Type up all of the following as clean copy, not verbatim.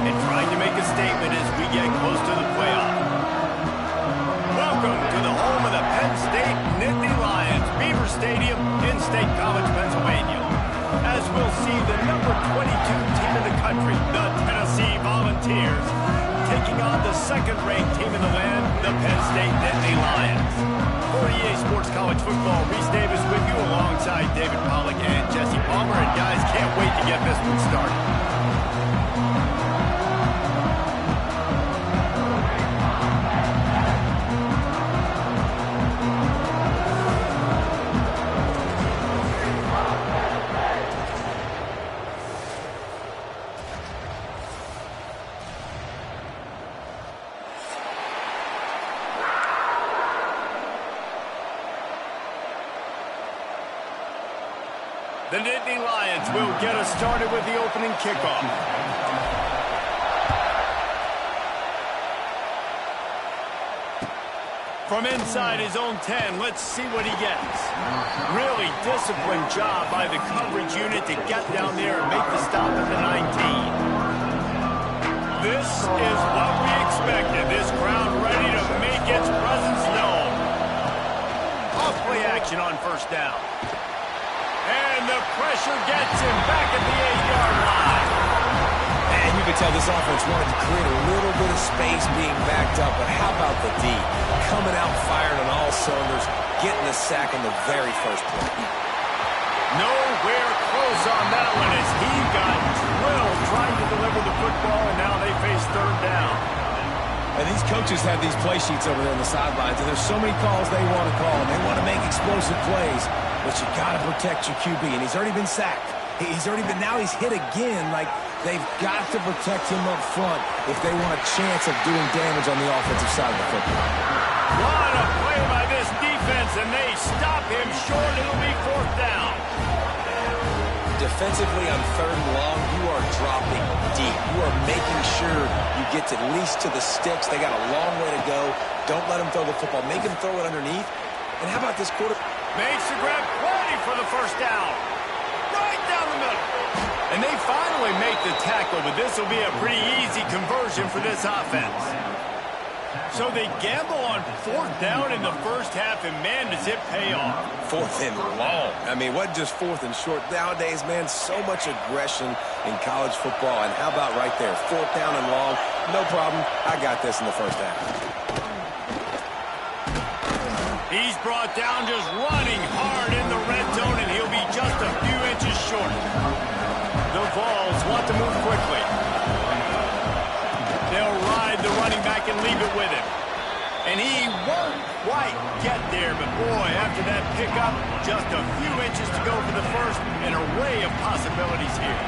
and trying to make a statement as we get close to the playoff. Welcome to the home of the Penn State Nittany Lions, Beaver Stadium in State College, Pennsylvania. As we'll see the number 22 team in the country, the Tennessee Volunteers, taking on the second-ranked team in the land, the Penn State Nittany Lions. For EA Sports College Football, Reese Davis with you alongside David Pollack and Jesse Palmer. And guys, can't wait to get this one started. The Nittany Lions will get us started with the opening kickoff. From inside his own 10, let's see what he gets. Really disciplined job by the coverage unit to get down there and make the stop at the 19. This is what we expected. This crowd ready to make its presence known. Off play action on first down. And the pressure gets him back at the 8-yard line. And you can tell this offense wanted to create a little bit of space being backed up, but how about the D? Coming out firing on all cylinders, getting the sack on the very first play. Nowhere close on that one as he got drilled trying to deliver the football, and now they face third down. And these coaches have these play sheets over there on the sidelines, and there's so many calls they want to call, and they want to make explosive plays. But you got to protect your QB, and he's already been sacked. Now he's hit again. Like, they've got to protect him up front if they want a chance of doing damage on the offensive side of the football. What a play by this defense, and they stop him short. It'll be fourth down. Defensively on third and long, you are dropping deep. You are making sure you get at least to the sticks. They got a long way to go. Don't let him throw the football. Make him throw it underneath. And how about this quarter? Makes the grab, plenty for the first down. Right down the middle. And they finally make the tackle, but this will be a pretty easy conversion for this offense. So they gamble on fourth down in the first half, and man, does it pay off. Fourth and long. I mean, what just fourth and short? Nowadays, man, so much aggression in college football. And how about right there? Fourth down and long. No problem. I got this in the first half. He's brought down just running hard in the red zone, and he'll be just a few inches short. The Vols want to move quickly. They'll ride the running back and leave it with him. And he won't quite get there, but boy, after that pickup, just a few inches to go for the first. An array of possibilities here.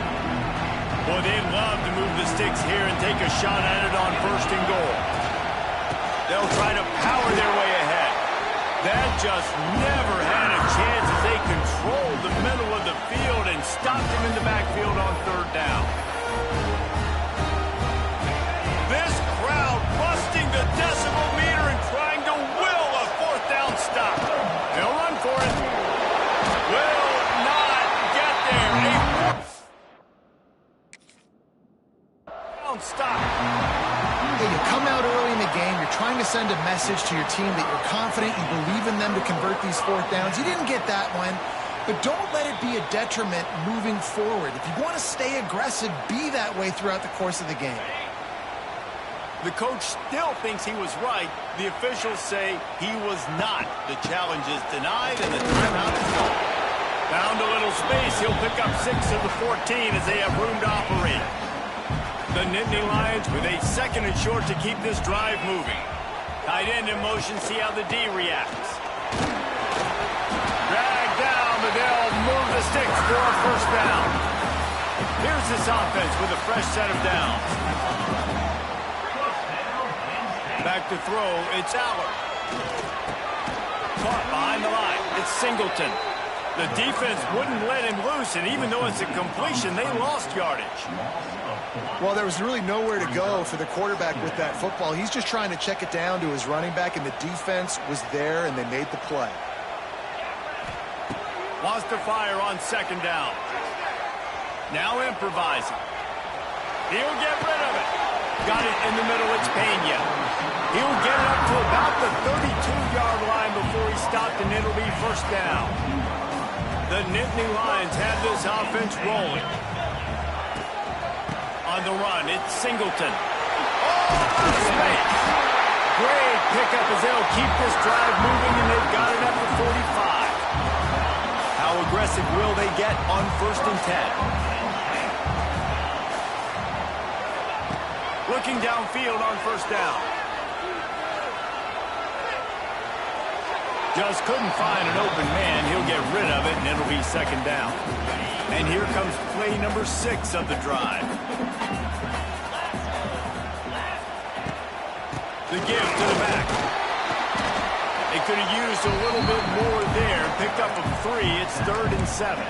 Boy, they'd love to move the sticks here and take a shot at it on first and goal. They'll try to power their way ahead. That just never had a chance as they controlled the middle of the field and stopped him in the backfield on third down. This crowd busting the decibel meter and trying to will a fourth down stop. They'll run for it. Will not get there. A fourth down stop. Hey, you come out early in the game, you're trying to send a message to your team that you're confident, you believe in them to convert these fourth downs. You didn't get that one, but don't let it be a detriment moving forward. If you want to stay aggressive, be that way throughout the course of the game. The coach still thinks he was right. The officials say he was not. The challenge is denied and the timeout is called. Found a little space. He'll pick up 6 of the 14 as they have room to operate. The Nittany Lions with a second and short to keep this drive moving. Tight end in motion, see how the D reacts. Drag down, but they'll move the sticks for a first down. Here's this offense with a fresh set of downs. Back to throw, it's Aller. Caught behind the line, it's Singleton. The defense wouldn't let him loose, and even though it's a completion, they lost yardage. Well, there was really nowhere to go for the quarterback with that football. He's just trying to check it down to his running back, and the defense was there, and they made the play. Wants to fire on second down. Now improvising. He'll get rid of got it in the middle. It's Pena. He'll get it up to about the 32-yard line before he stopped, and it'll be first down. The Nittany Lions have this offense rolling. On the run, it's Singleton. Oh, space. Great pickup as they'll keep this drive moving, and they've got it up to 45. How aggressive will they get on 1st and 10? Looking downfield on 1st down. Just couldn't find an open man. He'll get rid of it, and it'll be 2nd down. And here comes play number 6 of the drive. The give to the back. They could have used a little bit more there. Picked up a 3. It's 3rd and 7.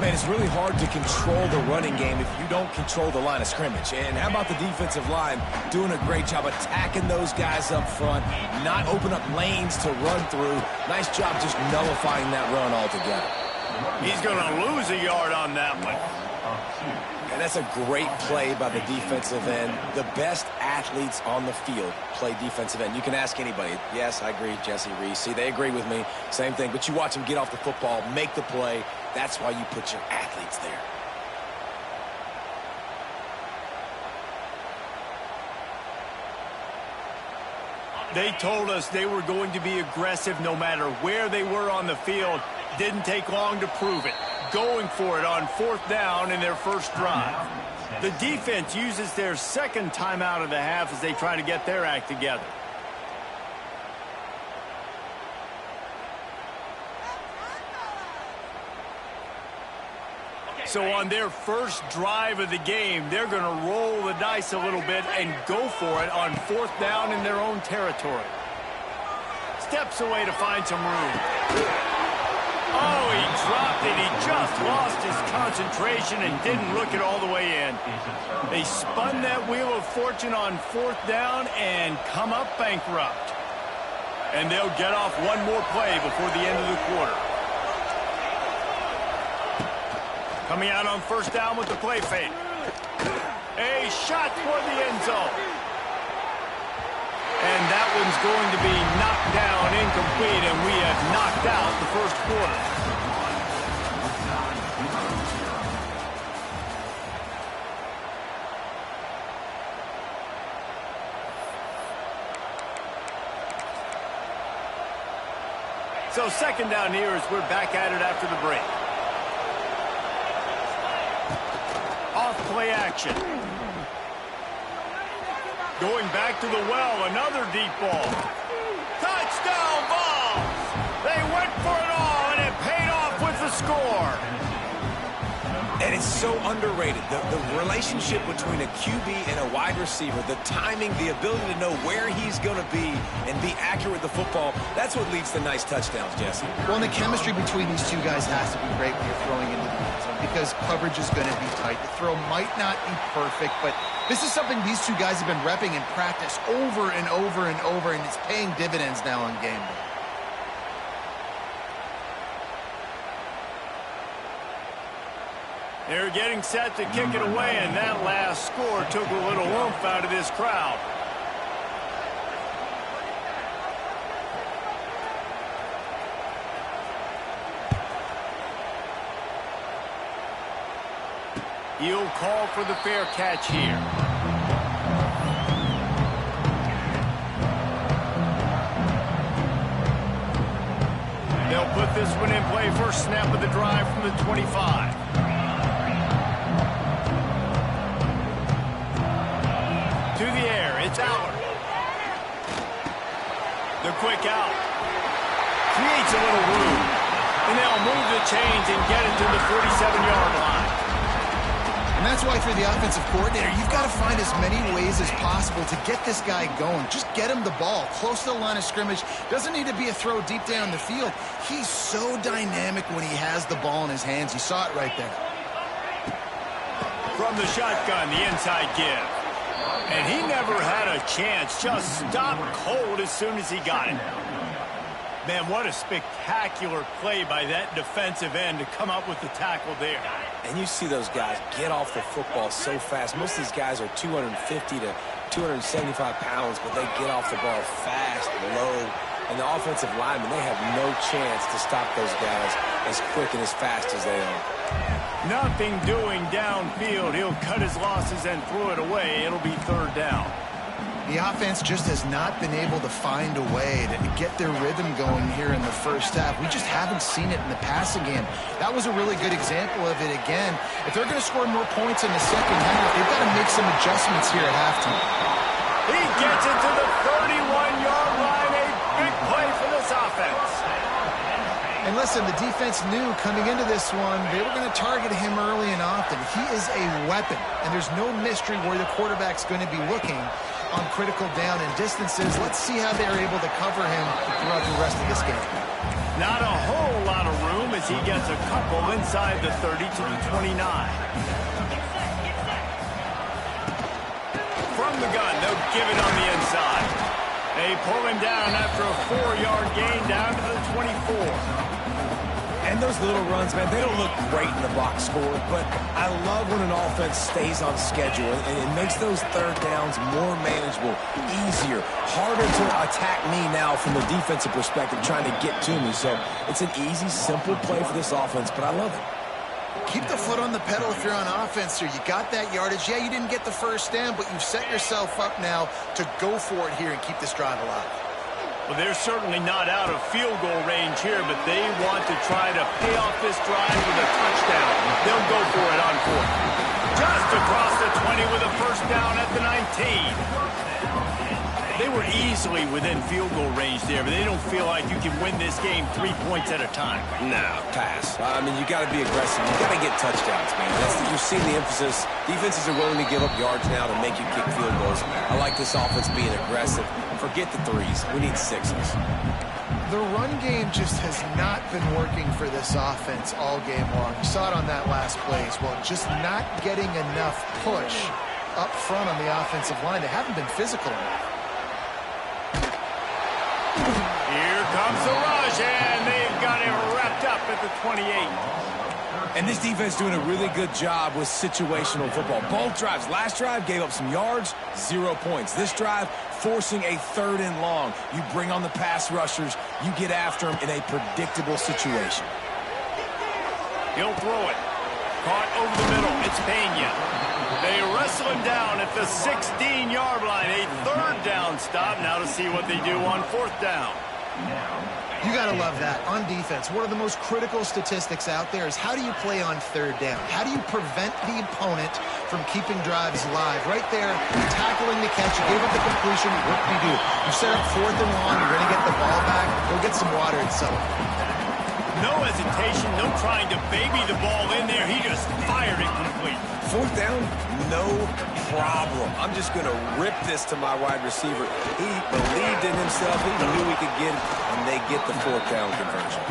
Man, it's really hard to control the running game if you don't control the line of scrimmage. And how about the defensive line doing a great job attacking those guys up front, not open up lanes to run through. Nice job just nullifying that run altogether. He's going to lose a yard on that one. And that's a great play by the defensive end. The best athletes on the field play defensive end. You can ask anybody. Yes, I agree, Jesse Reese. See, they agree with me. Same thing. But you watch them get off the football, make the play. That's why you put your athletes there. They told us they were going to be aggressive no matter where they were on the field. Didn't take long to prove it. Going for it on 4th down in their first drive. The defense uses their 2nd timeout of the half as they try to get their act together. So on their first drive of the game, they're going to roll the dice a little bit and go for it on 4th down in their own territory. Steps away to find some room. Oh, he dropped it. He just lost his concentration and didn't look it all the way in. They spun that wheel of fortune on 4th down and come up bankrupt. And they'll get off one more play before the end of the quarter. Coming out on 1st down with the play fake. A shot toward the end zone. And that one's going to be knocked down incomplete, and we have knocked out the first quarter. So 2nd down here as we're back at it after the break. Off play action. Going back to the well, another deep ball. Touchdown balls! They went for it all, and it paid off with the score. And it's so underrated. The relationship between a QB and a wide receiver, the timing, the ability to know where he's going to be and be accurate with the football, that's what leads to nice touchdowns, Jesse. Well, and the chemistry between these two guys has to be great when you're throwing into the end zone because coverage is going to be tight. The throw might not be perfect, but this is something these two guys have been repping in practice over and over and over, and it's paying dividends now on game day. They're getting set to kick it away, and that last score took a little oomph out of this crowd. He'll call for the fair catch here. They'll put this one in play. First snap of the drive from the 25. To the air, it's Allard. The quick out. Creates a little room. And they'll move the chains and get it to the 47-yard line. And that's why for the offensive coordinator, you've got to find as many ways as possible to get this guy going. Just get him the ball close to the line of scrimmage. Doesn't need to be a throw deep down the field. He's so dynamic when he has the ball in his hands. You saw it right there. From the shotgun, the inside give. And he never had a chance. Just stopped cold as soon as he got it. Man, what a spectacular play by that defensive end to come up with the tackle there. And you see those guys get off the football so fast. Most of these guys are 250 to 275 pounds, but they get off the ball fast, low. And the offensive linemen, they have no chance to stop those guys as quick and as fast as they are. Nothing doing downfield. He'll cut his losses and throw it away. It'll be third down. The offense just has not been able to find a way to get their rhythm going here in the first half. We just haven't seen it in the passing game. That was a really good example of it again. If they're going to score more points in the second half, they've got to make some adjustments here at halftime. He gets it to the 31-yard line. A big play for this offense. And listen, the defense knew coming into this one, they were going to target him early and often. He is a weapon, and there's no mystery where the quarterback's going to be looking on critical down and distances. Let's see how they're able to cover him throughout the rest of this game. Not a whole lot of room as he gets a couple inside the 30 to the 29. From the gun, they'll give it on the inside. They pull him down after a 4-yard gain down to the 24. And those little runs, man, they don't look great in the box score, but I love when an offense stays on schedule, and it makes those third downs more manageable, easier, harder to attack me now from the defensive perspective trying to get to me. So it's an easy, simple play for this offense, but I love it. Keep the foot on the pedal if you're on offense here. You got that yardage. Yeah, you didn't get the first down, but you've set yourself up now to go for it here and keep this drive alive. Well, they're certainly not out of field goal range here, but they want to try to pay off this drive with a touchdown. They'll go for it on fourth. Just across the 20 with a first down at the 19. They were easily within field goal range there, but they don't feel like you can win this game 3 points at a time. No, pass. I mean, you got to be aggressive. You got to get touchdowns, man. You're seeing the emphasis. Defenses are willing to give up yards now to make you kick field goals. I like this offense being aggressive. Forget the threes. We need sixes. The run game just has not been working for this offense all game long. You saw it on that last play as well. Just not getting enough push up front on the offensive line. They haven't been physical enough. Here comes the rush, and they've got him wrapped up at the 28. And this defense doing a really good job with situational football. Both drives. Last drive gave up some yards, 0 points. This drive forcing a 3rd and long. You bring on the pass rushers. You get after them in a predictable situation. He'll throw it. Caught over the middle. It's Pena. They wrestle him down at the 16-yard line. A 3rd down stop. Now to see what they do on 4th down. You got to love that. On defense, one of the most critical statistics out there is how do you play on 3rd down? How do you prevent the opponent from keeping drives alive? Right there, tackling the catch. You gave up the completion. What do you do? You set up 4th and long. You're going to get the ball back. Go get some water and settle. No hesitation, no trying to baby the ball in there. He just fired it complete. 4th down, no problem. I'm just going to rip this to my wide receiver. He believed in himself. He knew he could get it, and they get the 4th down conversion.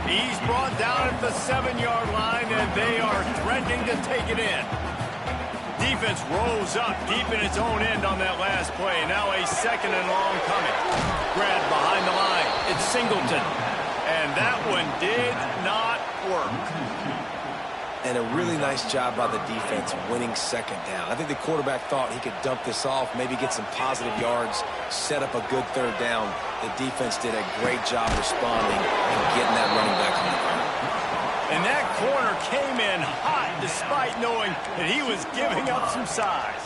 He's brought down at the 7-yard line, and they are threatening to take it in. Defense rolls up deep in its own end on that last play. Now a 2nd and long coming. Grab behind the line. It's Singleton. And that one did not work. And a really nice job by the defense winning 2nd down. I think the quarterback thought he could dump this off, maybe get some positive yards, set up a good 3rd down. The defense did a great job responding and getting that running back on the ground. And that corner came in hot despite knowing that he was giving up some size.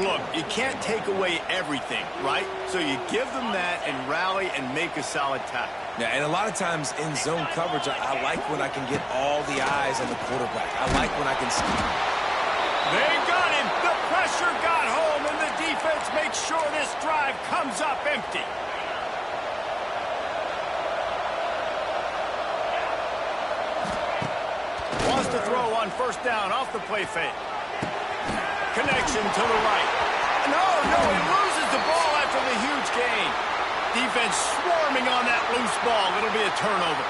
Look, you can't take away everything, right? So you give them that and rally and make a solid tackle. Yeah, and a lot of times in zone coverage, I like when I can get all the eyes on the quarterback. I like when I can see. They got him. The pressure got home, and the defense makes sure this drive comes up empty. Wants to throw on 1st down off the play fake. Connection to the right. No, he loses the ball after the huge gain. Defense swarming on that loose ball. It'll be a turnover.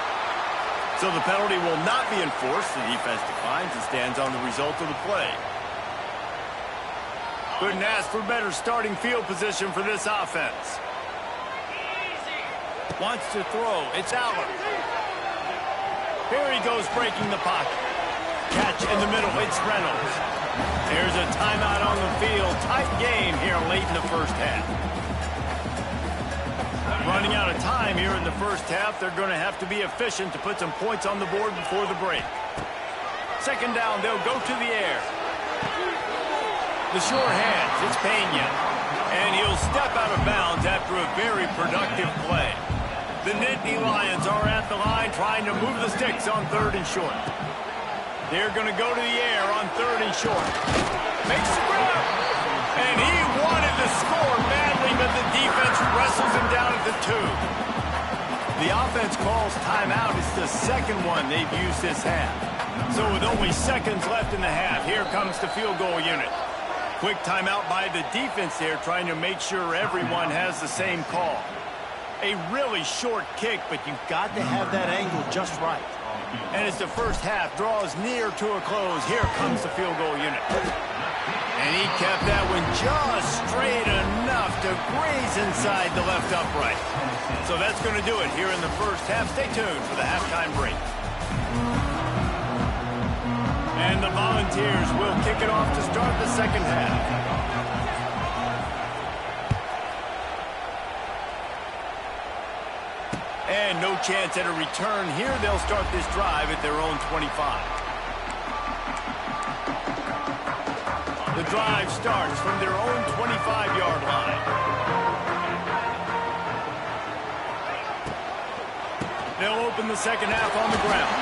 So the penalty will not be enforced. The defense declines and stands on the result of the play. Couldn't ask for better starting field position for this offense. Wants to throw. It's Allen. Here he goes breaking the pocket. Catch in the middle. It's Reynolds. There's a timeout on the field. Tight game here late in the first half. Running out of time here in the first half. They're going to have to be efficient to put some points on the board before the break. Second down, they'll go to the air. The sure hands, it's Pena. And he'll step out of bounds after a very productive play. The Nittany Lions are at the line trying to move the sticks on 3rd and short. They're going to go to the air on 3rd and short. Makes the grab. And he wanted to score badly, but the defense wrestles him down at the 2. The offense calls timeout. It's the second one they've used this half. So with only seconds left in the half, here comes the field goal unit. Quick timeout by the defense there, trying to make sure everyone has the same call. A really short kick, but you've got to have that angle just right. And as the first half draws near to a close, here comes the field goal unit. And he kept that one just straight enough to graze inside the left upright. So that's going to do it here in the first half. Stay tuned for the halftime break. And the Volunteers will kick it off to start the second half. And no chance at a return here. They'll start this drive at their own 25. The drive starts from their own 25-yard line. They'll open the second half on the ground.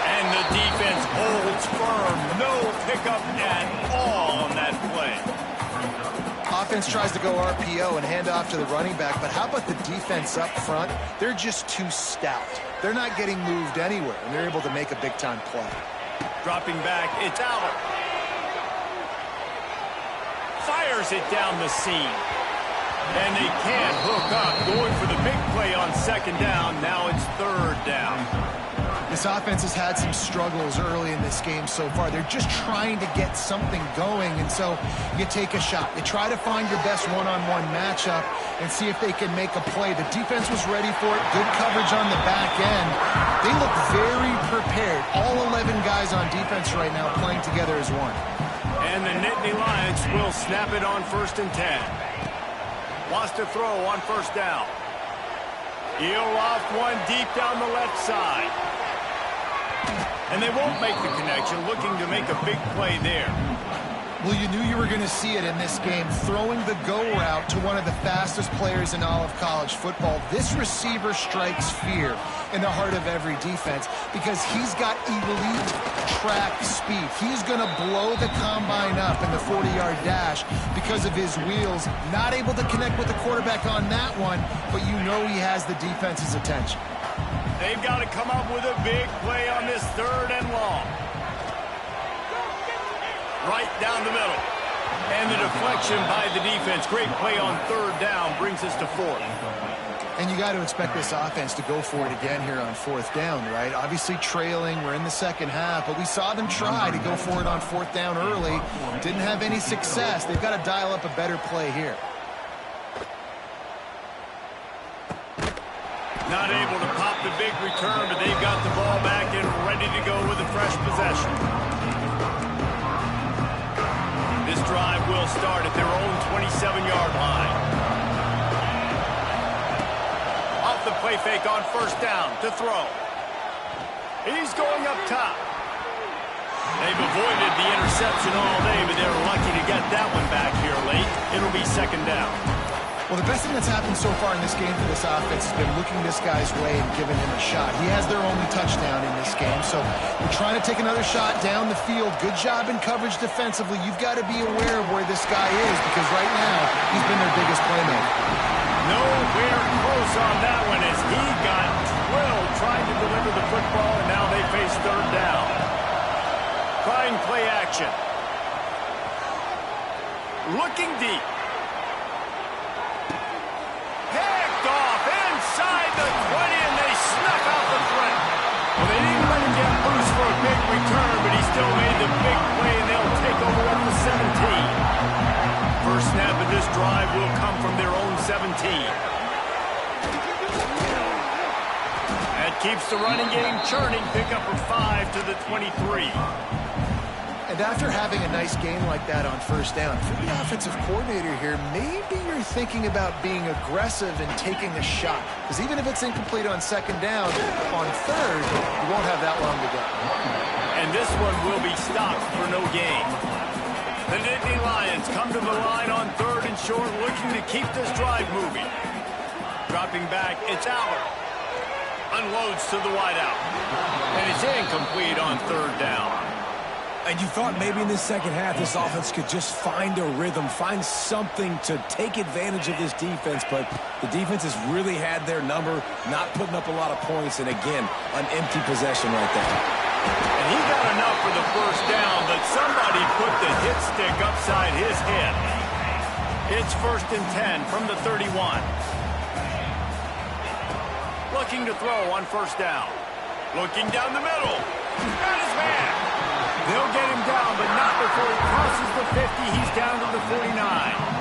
And the defense holds firm. No pickup at all on that play. Offense tries to go RPO and hand off to the running back, but how about the defense up front? They're just too stout. They're not getting moved anywhere, and they're able to make a big-time play. Dropping back, it's Allen. Fires it down the seam. And they can't hook up. Going for the big play on second down. Now it's 3rd down. This offense has had some struggles early in this game so far. They're just trying to get something going, and so you take a shot. You try to find your best one-on-one matchup and see if they can make a play. The defense was ready for it. Good coverage on the back end. They look very prepared. All 11 guys on defense right now playing together as one. And the Nittany Lions will snap it on 1st and 10. Wants to throw on 1st down. He'll loft one deep down the left side. And they won't make the connection, looking to make a big play there. Well, you knew you were going to see it in this game, throwing the go route to one of the fastest players in all of college football. This receiver strikes fear in the heart of every defense because he's got elite track speed. He's going to blow the combine up in the 40-yard dash because of his wheels. Not able to connect with the quarterback on that one, but you know he has the defense's attention. They've got to come up with a big play on this 3rd and long. Right down the middle. And the deflection by the defense. Great play on 3rd down brings us to 4th. And you got to expect this offense to go for it again here on 4th down, right? Obviously trailing. We're in the second half, but we saw them try to go for it on 4th down early. Didn't have any success. They've got to dial up a better play here. Not able to pop the big return, but they've got the ball back and ready to go with a fresh possession. This drive will start at their own 27-yard line. Off the play fake on 1st down to throw. He's going up top. They've avoided the interception all day, but they're lucky to get that one back here late. It'll be 2nd down. Well, the best thing that's happened so far in this game for this offense has been looking this guy's way and giving him a shot. He has their only touchdown in this game, so we're trying to take another shot down the field. Good job in coverage defensively. You've got to be aware of where this guy is because right now he's been their biggest playmaker. Nowhere close on that one as he got drilled trying to deliver the football, and now they face 3rd down. Trying play action. Looking deep. Picked off inside the 20, and they snuff out the threat. Well, they didn't let him get loose for a big return, but he still made the big play, and they'll take over at the 17. First snap of this drive will come from their own 17. keeps the running game churning. Pickup of 5 to the 23. And after having a nice game like that on first down, for the offensive coordinator here, maybe you're thinking about being aggressive and taking a shot. Because even if it's incomplete on second down, on third, you won't have that long to go. And this one will be stopped for no gain. The Nittany Lions come to the line on third and short, looking to keep this drive moving. Dropping back, it's Allen. Unloads to the wideout. And it's incomplete on third down. And you thought maybe in this second half this offense could just find a rhythm, find something to take advantage of this defense, but the defense has really had their number, not putting up a lot of points, and again, an empty possession right there. And he got enough for the first down, but somebody put the hit stick upside his head. It's 1st and 10 from the 31. Looking to throw on first down. Looking down the middle. Got his man. They'll get him down, but not before he crosses the 50. He's down to the 49.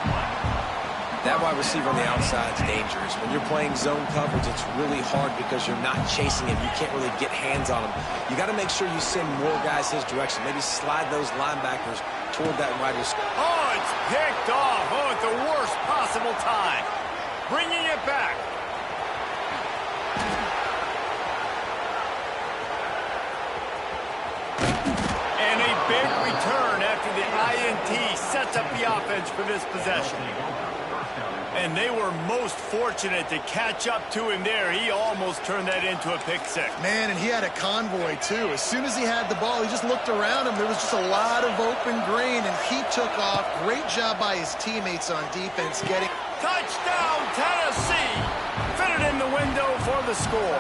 That wide receiver on the outside is dangerous. When you're playing zone coverage, it's really hard because you're not chasing him. You can't really get hands on him. You got to make sure you send more guys his direction. Maybe slide those linebackers toward that wide receiver. Oh, it's picked off. Oh, at the worst possible time. Bringing it back. And a big return after the INT sets up the offense for this possession. And they were most fortunate to catch up to him there. He almost turned that into a pick six. Man, and he had a convoy, too. As soon as he had the ball, he just looked around him. There was just a lot of open green, and he took off. Great job by his teammates on defense getting... Touchdown, Tennessee! Fitted in the window for the score.